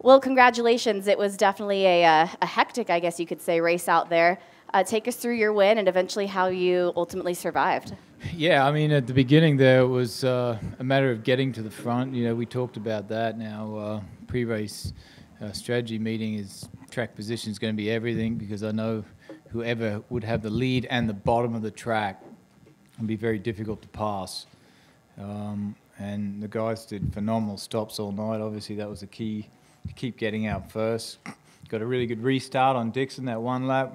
Well, congratulations. It was definitely a hectic, I guess you could say, race out there. Take us through your win and eventually how you ultimately survived. Yeah, I mean, at the beginning there, it was a matter of getting to the front. You know, we talked about that. Now, pre-race strategy meeting is track position is going to be everything, because I know whoever would have the lead and the bottom of the track would be very difficult to pass. And the guys did phenomenal stops all night. Obviously, that was the key to keep getting out first. Got a really good restart on Dixon, that one lap,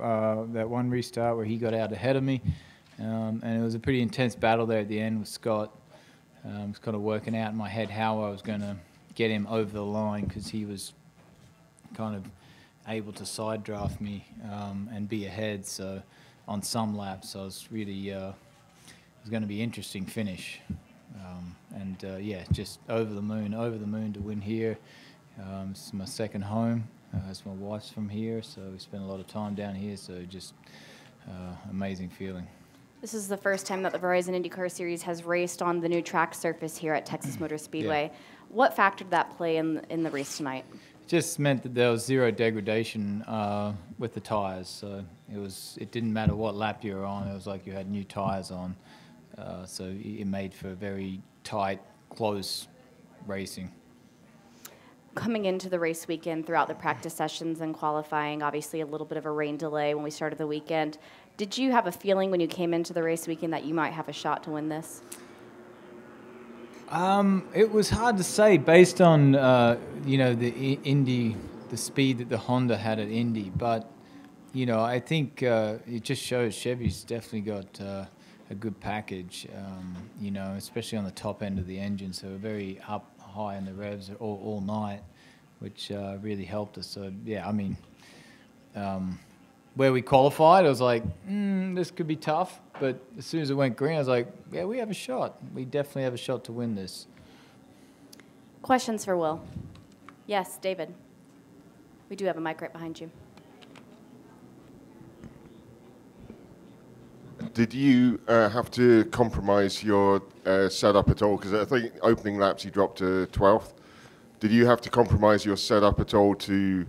that one restart where he got out ahead of me. And it was a pretty intense battle there at the end with Scott. I was kind of working out in my head how I was going to get him over the line, because he was kind of able to side draft me and be ahead. So on some laps, I was really, it was going to be an interesting finish. Yeah, just over the moon to win here. This is my second home. As my wife's from here, so we spent a lot of time down here. So just amazing feeling. This is the first time that the Verizon IndyCar Series has raced on the new track surface here at Texas Motor Speedway. Yeah. What factor did that play in the race tonight? It just meant that there was zero degradation with the tires. So it didn't matter what lap you were on. It was like you had new tires on. So it made for very tight, close racing. Coming into the race weekend, throughout the practice sessions and qualifying, obviously a little bit of a rain delay when we started the weekend. Did you have a feeling when you came into the race weekend that you might have a shot to win this? It was hard to say based on the speed that the Honda had at Indy, but I think it just shows Chevy's definitely got a good package. Especially on the top end of the engine, so very up high in the revs all night, which really helped us. So yeah, I mean, where we qualified, I was like, this could be tough. But as soon as it went green, I was like, yeah, we have a shot. We definitely have a shot to win this. Questions for Will? Yes, David. We do have a mic right behind you. Did you have to compromise your setup at all? Because I think opening laps you dropped to 12th. Did you have to compromise your setup at all to,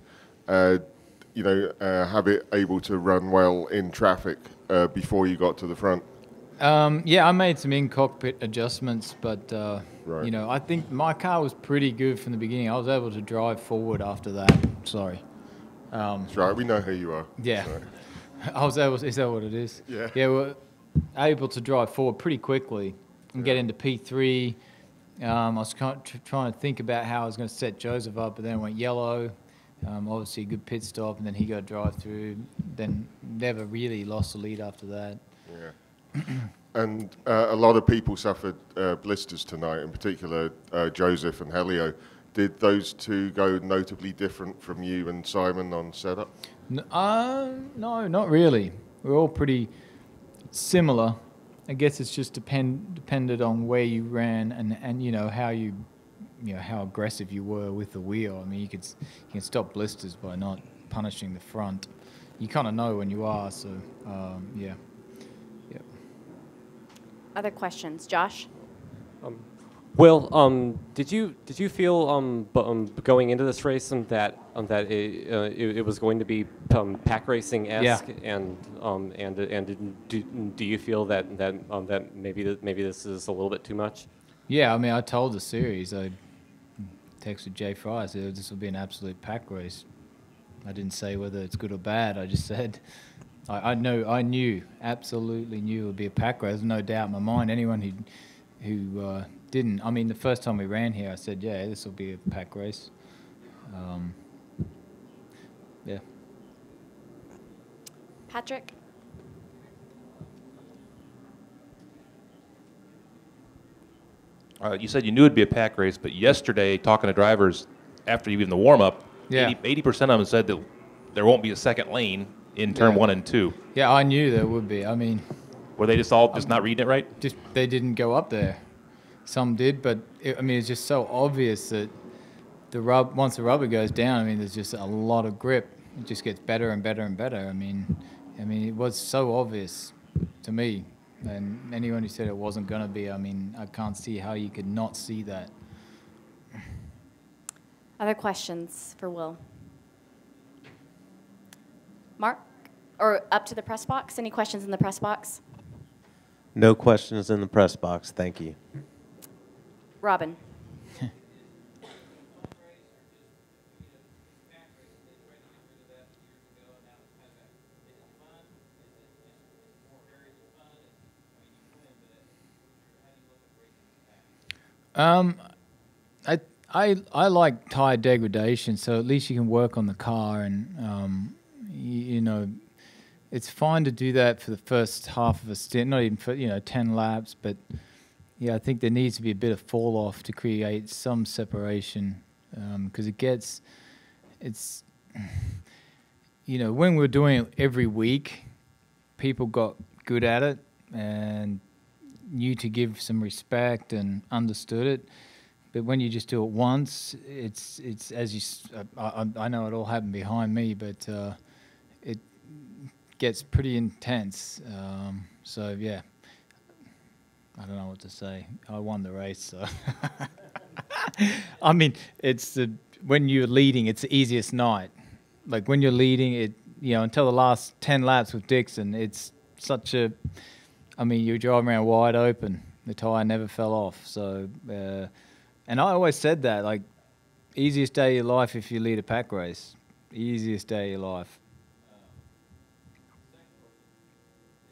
have it able to run well in traffic before you got to the front? Yeah, I made some in-cockpit adjustments, but right. I think my car was pretty good from the beginning. I was able to drive forward after that. Sorry. That's right. We know who you are. Yeah. So. I was able. Is that what it is? Yeah. Yeah, we're able to drive forward pretty quickly and get into P3. I was trying to think about how I was going to set Joseph up, but then it went yellow. Obviously, a good pit stop, and then he got drive through. Then never really lost the lead after that. Yeah. And a lot of people suffered blisters tonight, in particular Joseph and Helio. Did those two go notably different from you and Simon on setup? No, not really. We're all pretty similar. I guess it's just depended on where you ran and how aggressive you were with the wheel. I mean, you can stop blisters by not punishing the front. You kind of know when you are. So yeah. Other questions, Josh? Will, did you feel going into this race that it was going to be pack racing-esque? Yeah. And do you feel that maybe this is a little bit too much? Yeah, I mean, I told the series, I texted Jay Fry, I said this will be an absolute pack race. I didn't say whether it's good or bad. I just said I absolutely knew it would be a pack race. There's no doubt in my mind. Anyone who didn't. I mean, the first time we ran here, I said, yeah, this will be a pack race. Yeah. Patrick? You said you knew it'd be a pack race, but yesterday, talking to drivers after even the warm-up, yeah. 80% of them said that there won't be a second lane in turn 1 and 2. Yeah, I knew there would be. I mean, were they just all not reading it right? Just they didn't go up there. Some did, but it's just so obvious that once the rubber goes down, I mean, there's just a lot of grip. It just gets better and better and better. I mean, it was so obvious to me. And anyone who said it wasn't going to be, I mean, I can't see how you could not see that. Other questions for Will? Mark? Or up to the press box? Any questions in the press box? No questions in the press box. Thank you. Robin? I like tire degradation, so at least you can work on the car, and you know, it's fine to do that for the first half of a stint, not even for 10 laps, but yeah, I think there needs to be a bit of fall off to create some separation, because it's when we're doing it every week, people got good at it and knew to give some respect and understood it. But when you just do it once, it's as you. I know it all happened behind me, but it gets pretty intense. So yeah, I don't know what to say. I won the race, so. I mean, when you're leading, it's the easiest night. Like when you're leading, until the last 10 laps with Dixon, it's such a. I mean, you're driving around wide open. The tire never fell off, so. And I always said that, like, easiest day of your life if you lead a pack race. Easiest day of your life.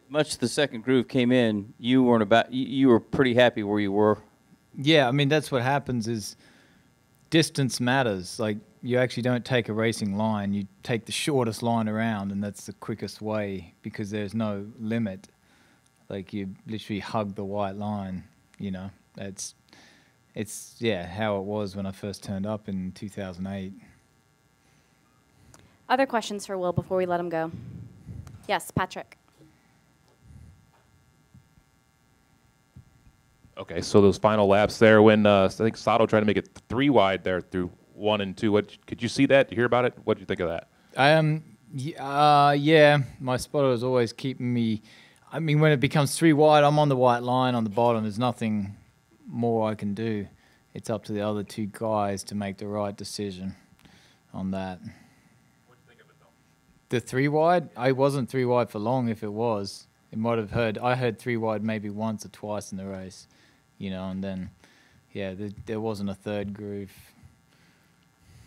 Much the second groove came in, you were pretty happy where you were. Yeah, I mean, that's what happens is distance matters. Like, you actually don't take a racing line. You take the shortest line around, and that's the quickest way because there's no limit. Like, you literally hug the white line, It's how it was when I first turned up in 2008. Other questions for Will before we let him go? Yes, Patrick. Okay, so those final laps there when I think Sato tried to make it 3 wide there through 1 and 2. Could you see that? Did you hear about it? What did you think of that? Yeah, my spotter was always keeping me. I mean, when it becomes 3 wide, I'm on the white line on the bottom. There's nothing more I can do. It's up to the other 2 guys to make the right decision on that. What do you think of it, though? The 3 wide? I wasn't 3 wide for long. If it was, it might have heard. I heard 3 wide maybe once or twice in the race, and then, there wasn't a third groove.